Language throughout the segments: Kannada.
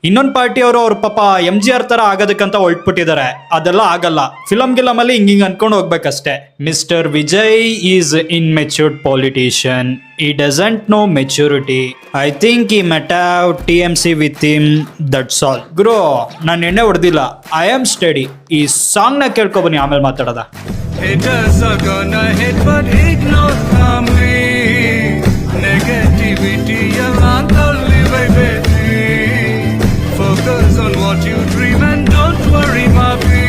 ಇನ್ನೊಂದು ಪಾರ್ಟಿ ಅವರು ಅವ್ರ ಪಾಪ MGR ತರ ಆಗೋದಕ್ಕಂತ ಹೊರಟ್ಬಿಟ್ಟಿದ್ದಾರೆ. ಅದೆಲ್ಲ ಆಗಲ್ಲ. ಫಿಲಮ್ ಗಿಲಮಲ್ಲಿ ಹಿಂಗ್ ಅನ್ಕೊಂಡು ಹೋಗ್ಬೇಕಷ್ಟೇ. Mister Vijay is immatured politician. He doesn't know maturity. I think he might have TMC with him. That's all. Bro, ನಾನು ಎಣ್ಣೆ ಹೊಡೆದಿಲ್ಲ. I am steady. ಈ ಸಾಂಗ್ ನ ಕೇಳ್ಕೊ ಬನ್ನಿ, ಆಮೇಲೆ ಮಾತಾಡೋದ. Haters are gonna hate but ignore me. Negativity around only baby. Focus on what you dream and don't worry my baby.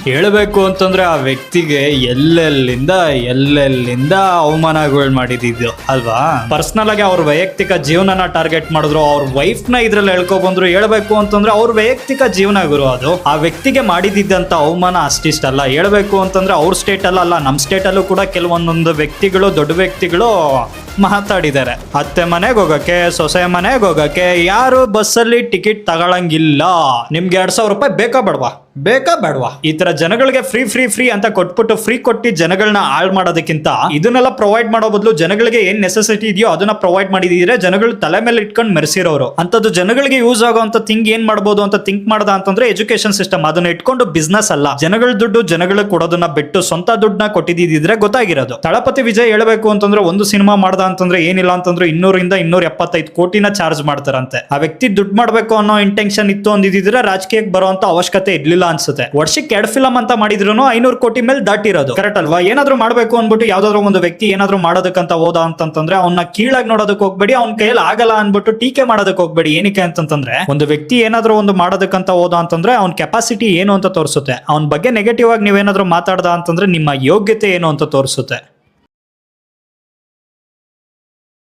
ಹೇಳಬೇಕು ಅಂತಂದ್ರೆ ಆ ವ್ಯಕ್ತಿಗೆ ಎಲ್ಲೆಲ್ಲಿಂದ ಅವಮಾನಗಳು ಮಾಡಿದ್ದು ಅಲ್ವಾ. ಪರ್ಸನಲ್ ಆಗಿ ಅವ್ರ ವೈಯಕ್ತಿಕ ಜೀವನನ ಟಾರ್ಗೆಟ್ ಮಾಡಿದ್ರು, ಅವ್ರ ವೈಫ್ ನ ಇದ್ರಲ್ಲಿ ಹೇಳ್ಕೊ ಬಂದ್ರು. ಹೇಳ್ಬೇಕು ಅಂತಂದ್ರೆ ಅವ್ರ ವೈಯಕ್ತಿಕ ಜೀವನ ಗುರು ಅದು. ಆ ವ್ಯಕ್ತಿಗೆ ಮಾಡಿದ್ದಂತ ಅವಮಾನ ಅಷ್ಟಿಷ್ಟಲ್ಲ. ಹೇಳ್ಬೇಕು ಅಂತಂದ್ರೆ ಅವ್ರ ಸ್ಟೇಟ್ ಅಲ್ಲ, ನಮ್ ಸ್ಟೇಟ್ ಅಲ್ಲೂ ಕೂಡ ಕೆಲವೊಂದೊಂದು ವ್ಯಕ್ತಿಗಳು, ದೊಡ್ಡ ವ್ಯಕ್ತಿಗಳು ಮಾತಾಡಿದ್ದಾರೆ. ಅತ್ತೆ ಮನೆಗೆ ಹೋಗಕ್ಕೆ, ಸೊಸೆ ಮನೆಗೆ ಹೋಗಕ್ಕೆ ಯಾರು ಬಸ್ಸಲ್ಲಿ ಟಿಕೆಟ್ ತಗೊಳಂಗಿಲ್ಲ. ನಿಮ್ಗೆ 2,000 ರೂಪಾಯಿ ಬೇಕಾ ಬೇಡವಾ? ಈ ತರ ಜನಗಳಿಗೆ ಫ್ರೀ ಅಂತ ಕೊಟ್ಬಿಟ್ಟು ಫ್ರೀ ಕೊಟ್ಟಿ ಜನಗಳನ್ನ ಹಾಳು ಮಾಡೋದಕ್ಕಿಂತ ಇದನ್ನೆಲ್ಲ ಪ್ರೊವೈಡ್ ಮಾಡೋ ಬದಲು ಜನಗಳಿಗೆ ಏನ್ ನೆಸೆಸಿಟಿ ಇದೆಯೋ ಅದನ್ನ ಪ್ರೊವೈಡ್ ಮಾಡಿದಿದ್ರೆ ಜನಗಳು ತಲೆ ಮೇಲೆ ಇಟ್ಕೊಂಡು ಮೆರೆಸಿರೋರು. ಅಂತದ್ದು ಜನಗಳಿಗೆ ಯೂಸ್ ಆಗೋಂತ ಥಿಂಗ್ ಏನ್ ಮಾಡ್ಬೋದು ಅಂತ ಥಿಂಕ್ ಮಾಡ್ದ ಅಂತಂದ್ರೆ ಎಜುಕೇಶನ್ ಸಿಸ್ಟಮ್. ಅದನ್ನ ಇಟ್ಕೊಂಡು ಬಿಸ್ನೆಸ್ ಅಲ್ಲ, ಜನಗಳ ದುಡ್ಡು ಜನಗಳಿಗೆ ಕೊಡೋದನ್ನ ಬಿಟ್ಟು ಸ್ವಂತ ದುಡ್ಡನ್ನ ಕೊಟ್ಟಿದ್ದಿದ್ರೆ ಗೊತ್ತಾಗಿರೋದು. ತಳಪತಿ ವಿಜಯ್ ಹೇಳ್ಬೇಕು ಅಂತಂದ್ರೆ ಒಂದು ಸಿನಿಮಾ ಮಾಡ್ದ ಅಂತಂದ್ರೆ ಏನಿಲ್ಲ ಅಂತಂದ್ರೆ 200 ಇಂದ 275 ಕೋಟಿನ ಚಾರ್ಜ್ ಮಾಡ್ತಾರಂತೆ. ಆ ವ್ಯಕ್ತಿ ದುಡ್ಡು ಮಾಡ್ಬೇಕು ಅನ್ನೋ ಇಂಟೆನ್ಷನ್ ಇತ್ತು ಅಂದಿದ್ರೆ ರಾಜಕೀಯಕ್ಕೆ ಬರುವಂತ ಅವಶ್ಯಕತೆ ಇರ್ಲಿಲ್ಲ ಅನ್ಸುತ್ತೆ. ವರ್ಷಕ್ಕೆ 2 ಫಿಲಮ್ ಅಂತ ಮಾಡಿದ್ರು 500 ಕೋಟಿ ಮೇಲೆ ದಾಟಿರೋದು ಕರೆಕ್ಟ್ ಅಲ್ವಾ. ಏನಾದ್ರು ಮಾಡ್ಬೇಕು ಅನ್ಬಿಟ್ಟು ಯಾವ್ದಾದ್ರು ಒಂದು ವ್ಯಕ್ತಿ ಏನಾದ್ರು ಮಾಡೋದಕ್ಕಂತ ಹೋದ ಅಂತಂದ್ರೆ ಅವನ್ನ ಕೀಳಾಗಿ ನೋಡೋದಕ್ಕೆ ಹೋಗ್ಬೇಡಿ, ಅವ್ನ ಕೈಯಲ್ಲಿ ಆಗಲ್ಲ ಅನ್ಬಿಟ್ಟು ಟೀಕೆ ಮಾಡೋದಕ್ಕೆ ಹೋಗ್ಬೇಡಿ. ಏನಕ್ಕೆ ಅಂತಂದ್ರೆ ಒಂದು ವ್ಯಕ್ತಿ ಏನಾದ್ರು ಒಂದು ಮಾಡೋದಕ್ಕಂತ ಹೋದ ಅಂತಂದ್ರೆ ಅವ್ನ ಕೆಪಾಸಿಟಿ ಏನು ಅಂತ ತೋರಿಸುತ್ತೆ. ಅವ್ನ ಬಗ್ಗೆ ನೆಗೆಟಿವ್ ಆಗಿ ನೀವೇನಾದ್ರು ಮಾತಾಡ್ದ ಅಂತಂದ್ರೆ ನಿಮ್ಮ ಯೋಗ್ಯತೆ ಏನು ಅಂತ ತೋರಿಸುತ್ತೆ.